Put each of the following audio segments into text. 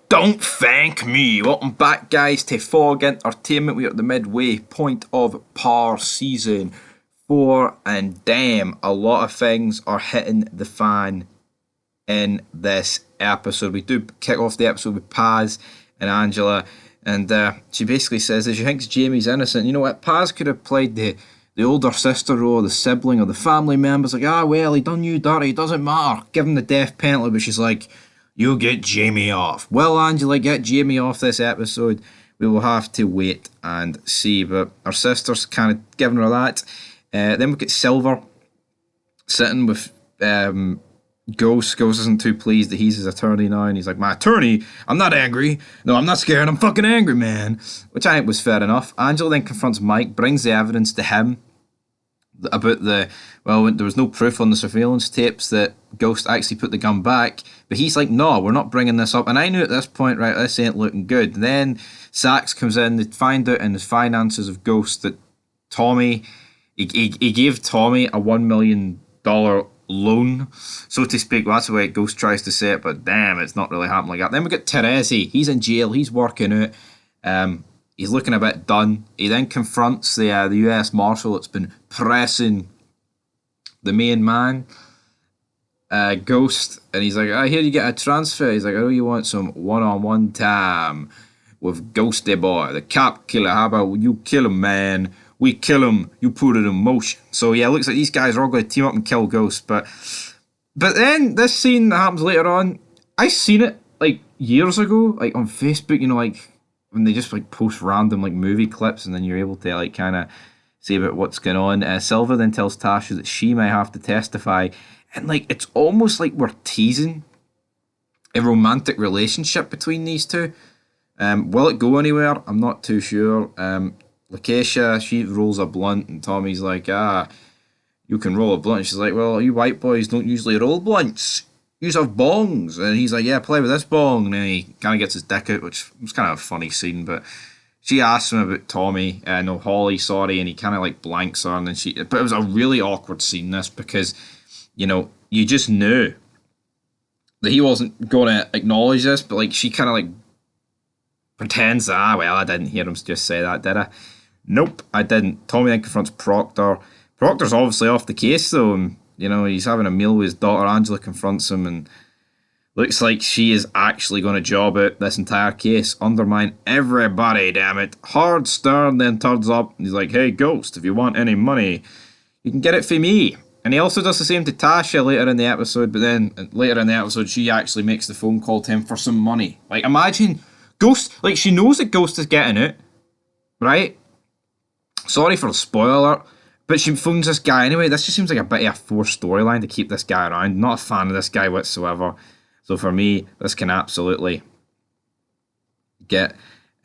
Don't thank me. Welcome back, guys, to Fog Entertainment. We are at the midway point of Par Season 4, and damn, a lot of things are hitting the fan in this episode. We do kick off the episode with Paz and Angela, and she basically says that she thinks Jamie's innocent. You know what? Paz could have played the older sister role, the sibling, or the family members. Like, well, he done you dirty, it doesn't matter. Give him the death penalty, but she's like, you'll get Jamie off. Will Angela get Jamie off this episode? We will have to wait and see. But our sister's kind of giving her that. Then we get Silver sitting with Ghost. Ghost isn't too pleased that he's his attorney now. And he's like, my attorney? I'm not angry. No, I'm not scared. I'm fucking angry, man. Which I think was fair enough. Angela then confronts Mike, brings the evidence to him about there was no proof on the surveillance tapes that Ghost actually put the gun back, but he's like, no, we're not bringing this up. And I knew at this point, right, this ain't looking good. And then Sax comes in, they find out in the finances of Ghost that Tommy, he gave Tommy a $1 million loan, so to speak. Well, that's the way Ghost tries to say it, but damn, it's not really happening like that. Then we get Teresi, he's in jail, he's working out. He's looking a bit done. He then confronts the US Marshal that's been pressing the main man, Ghost, and he's like, I hear you get a transfer. He's like, oh, you want some one-on-one time with Ghosty Boy, the cop killer. How about you kill him, man? We kill him, you put it in motion. So yeah, it looks like these guys are all going to team up and kill Ghost. But then this scene that happens later on, I seen it like years ago, like on Facebook, you know, like when they just like post random like movie clips, and then you're able to like kind of see about what's going on. Silver then tells Tasha that she may have to testify, and like it's almost like we're teasing a romantic relationship between these two. Will it go anywhere? I'm not too sure. Lakeisha, she rolls a blunt, and Tommy's like, you can roll a blunt. And she's like, well, you white boys don't usually roll blunts. You have bongs. And he's like, yeah, play with this bong. And then he kind of gets his dick out, which was kind of a funny scene. But she asks him about Tommy. No, Holly, sorry. And he kind of like blanks her. And then but it was a really awkward scene, this, because, you know, you just knew that he wasn't going to acknowledge this. But like, she kind of like pretends, well, I didn't hear him just say that, did I? Nope, I didn't. Tommy then confronts Proctor. Proctor's obviously off the case, though. And, you know, he's having a meal with his daughter. Angela confronts him, and looks like she is actually going to job out this entire case, undermine everybody, damn it. Hard Stern then turns up, and he's like, hey, Ghost, if you want any money, you can get it from me. And he also does the same to Tasha later in the episode, but then later in the episode, she actually makes the phone call to him for some money. Like, imagine Ghost, like, she knows that Ghost is getting it, right? Sorry for the spoiler alert. But she phones this guy anyway. This just seems like a bit of a forced storyline to keep this guy around. Not a fan of this guy whatsoever. So for me, this can absolutely get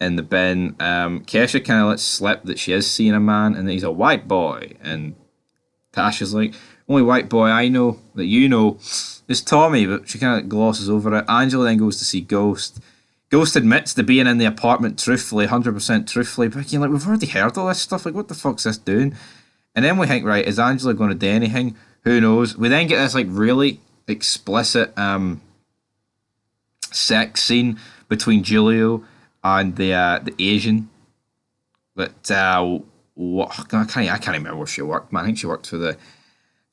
in the bin. Kesha kind of lets slip that she is seeing a man and that he's a white boy. And Tasha's like, only white boy I know that you know is Tommy. But she kind of glosses over it. Angela then goes to see Ghost. Ghost admits to being in the apartment truthfully, 100% truthfully. But you're like, we've already heard all this stuff. Like, what the fuck's this doing? And then we think, right, is Angela going to do anything? Who knows? We then get this like really explicit sex scene between Julio and the Asian. But I can't remember where she worked, man. I think she worked for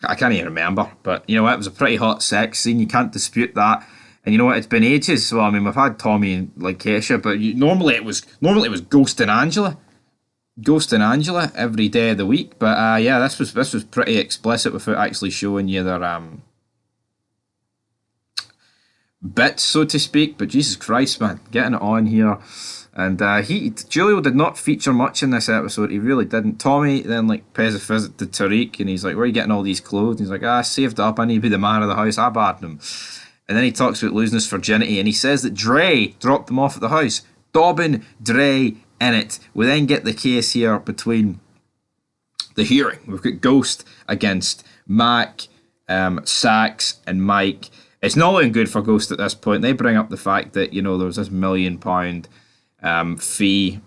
I can't even remember. But you know what? It was a pretty hot sex scene. You can't dispute that. And you know what? It's been ages. So I mean, we've had Tommy and like Kesha, but normally it was Ghost and Angela. Ghost and Angela every day of the week, but yeah, this was pretty explicit without actually showing you their bits, so to speak. But Jesus Christ, man, getting it on here, and Julio did not feature much in this episode. He really didn't. Tommy then like pays a visit to Tariq, and he's like, "Where are you getting all these clothes?" And he's like, "I saved it up. I need to be the man of the house. I bought them." And then he talks about losing his virginity, and he says that Dre dropped them off at the house. Dobbin, Dre, in it. We then get the case here between the hearing. We've got Ghost against Mac, Sax, and Mike. It's not looking good for Ghost at this point. They bring up the fact that, you know, there was this £1 million fee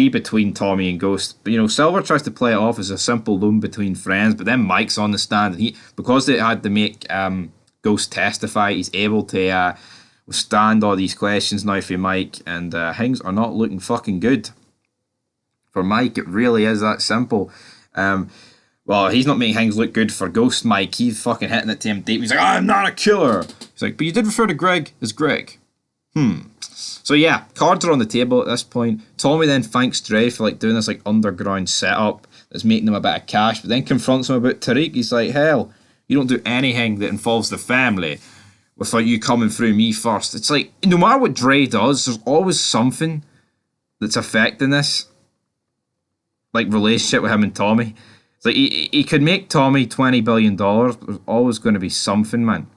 between Tommy and Ghost. But, you know, Silver tries to play it off as a simple loan between friends, but then Mike's on the stand, and because they had to make Ghost testify, he's able to withstand all these questions now for Mike, and things are not looking fucking good for Mike. It really is that simple. Well, he's not making things look good for Ghost Mike. He's fucking hitting it to him deep. He's like, I'm not a killer. He's like, but you did refer to Greg as Greg. So yeah, cards are on the table at this point. Tommy then thanks Dre for like doing this like underground setup that's making them a bit of cash, but then confronts him about Tariq. He's like, hell, you don't do anything that involves the family without you coming through me first. It's like, no matter what Dre does, there's always something that's affecting this like relationship with him and Tommy. It's like he could make Tommy $20 billion, but there's always going to be something, man,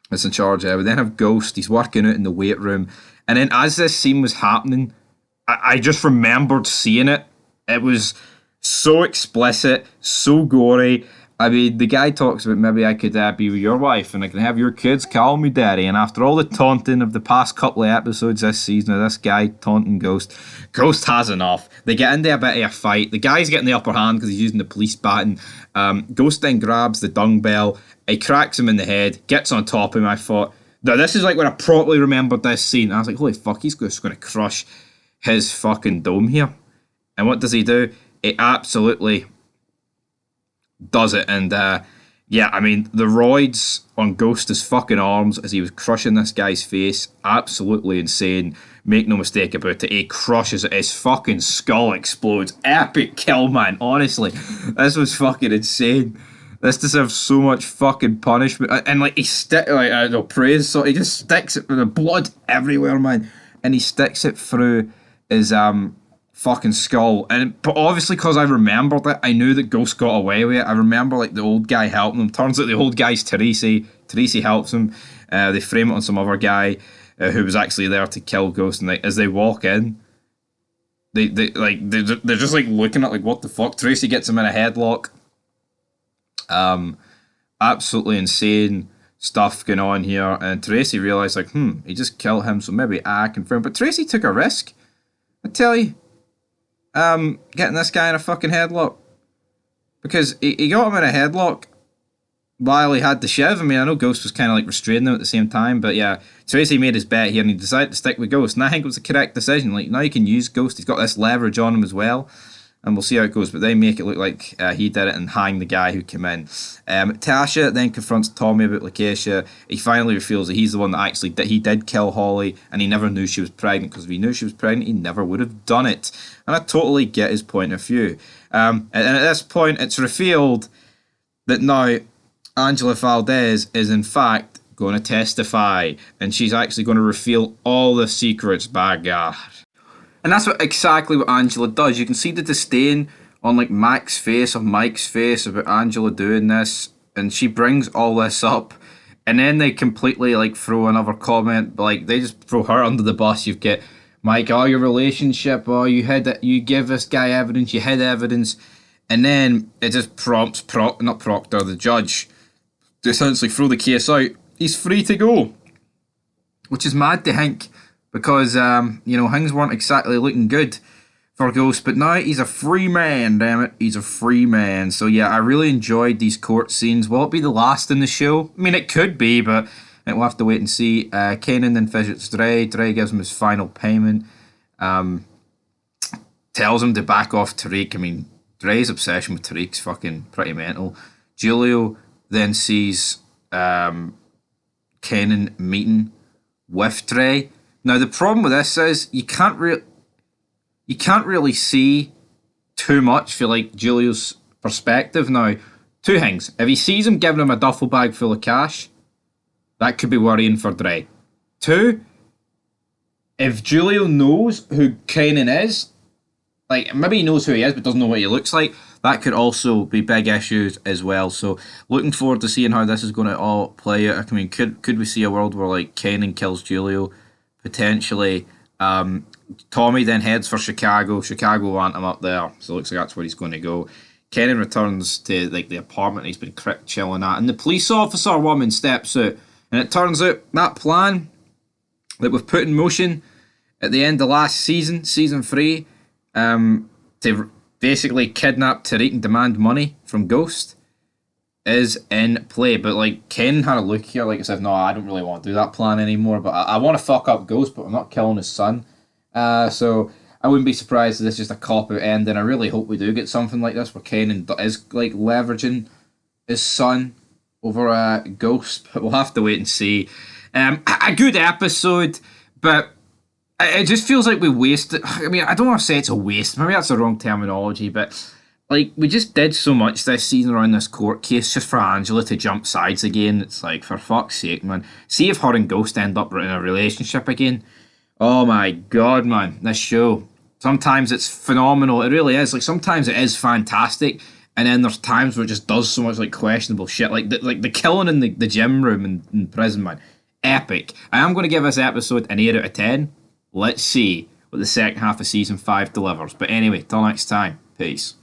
that's in charge of it. We then have Ghost. He's working out in the weight room. And then as this scene was happening, I just remembered seeing it. It was so explicit, so gory. I mean, the guy talks about maybe I could be with your wife and I can have your kids call me daddy. And after all the taunting of the past couple of episodes this season of this guy taunting Ghost, Ghost has enough. They get into a bit of a fight. The guy's getting the upper hand because he's using the police baton. Ghost then grabs the dung bell. He cracks him in the head, gets on top of him. I thought, now this is like when I properly remembered this scene. I was like, holy fuck, he's just going to crush his fucking dome here. And what does he do? He absolutely does it. And yeah, I mean, the roids on Ghost's fucking arms as he was crushing this guy's face, absolutely insane. Make no mistake about it, he crushes it. His fucking skull explodes. Epic kill, man. Honestly, this was fucking insane. This deserves so much fucking punishment. And like, praise. So he just sticks it with the blood everywhere, man. And he sticks it through his fucking skull. But obviously, because I remembered it, I knew that Ghost got away with it. I remember like the old guy helping him. Turns out the old guy's Teresi. Teresi helps him. They frame it on some other guy who was actually there to kill Ghost. And like, as they walk in, they're just like looking at like, what the fuck. Tracy gets him in a headlock. Absolutely insane stuff going on here, and Tracy realised like, he just killed him, so maybe I confirm. But Tracy took a risk, I tell you, getting this guy in a fucking headlock, because he got him in a headlock while he had the shiv. I mean, I know Ghost was kind of like restraining him at the same time, but yeah, Tracy made his bet here and he decided to stick with Ghost, and I think it was the correct decision. Like, now you can use Ghost, he's got this leverage on him as well. And we'll see how it goes, but they make it look like he did it and hang the guy who came in. Tasha then confronts Tommy about Lakeisha. He finally reveals that he's the one that actually he did kill Holly, and he never knew she was pregnant, because if he knew she was pregnant, he never would have done it. And I totally get his point of view. And at this point, it's revealed that now Angela Valdez is in fact going to testify, and she's actually going to reveal all the secrets, by God. And that's exactly what Angela does. You can see the disdain on like Mike's face about Angela doing this, and she brings all this up, and then they completely like throw another comment, like they just throw her under the bus. You've got Mike, your relationship, you give this guy evidence, you hid evidence, and then it just prompts Proctor, the judge, to essentially throw the case out. He's free to go, which is mad to think. Because, things weren't exactly looking good for Ghost. But now he's a free man, damn it. He's a free man. So, yeah, I really enjoyed these court scenes. Will it be the last in the show? I mean, it could be, but we'll have to wait and see. Kanan then visits Dre. Dre gives him his final payment. Tells him to back off Tariq. I mean, Dre's obsession with Tariq's fucking pretty mental. Julio then sees Kanan meeting with Dre. Now the problem with this is you can't really see too much for like Julio's perspective. Now, two things: if he sees him giving him a duffel bag full of cash, that could be worrying for Dre. Two, if Julio knows who Kanan is, like maybe he knows who he is but doesn't know what he looks like, that could also be big issues as well. So looking forward to seeing how this is going to all play out. I mean, could we see a world where like Kanan kills Julio? Potentially. Tommy then heads for Chicago. Chicago want him up there, so it looks like that's where he's going to go. Kenan returns to like the apartment he's been chilling at, and the police officer woman steps out, and it turns out that plan that we've put in motion at the end of last season, season 3, to basically kidnap Tariq and demand money from Ghost, is in play. But like Ken had a look here, like I said, no, I don't really want to do that plan anymore. But I want to fuck up Ghost, but I'm not killing his son. So I wouldn't be surprised if this is just a cop out ending. I really hope we do get something like this where Ken is like leveraging his son over a Ghost, but we'll have to wait and see. A good episode, but it just feels like we wasted. I mean, I don't want to say it's a waste. Maybe that's the wrong terminology, but like we just did so much this season around this court case just for Angela to jump sides again. It's like, for fuck's sake, man. See if her and Ghost end up in a relationship again. Oh my god, man, this show. Sometimes it's phenomenal. It really is. Like sometimes it is fantastic, and then there's times where it just does so much like questionable shit, like the killing in the gym room in prison, man. Epic. I am going to give this episode an 8 out of 10. Let's see what the second half of season 5 delivers. But anyway, till next time, peace.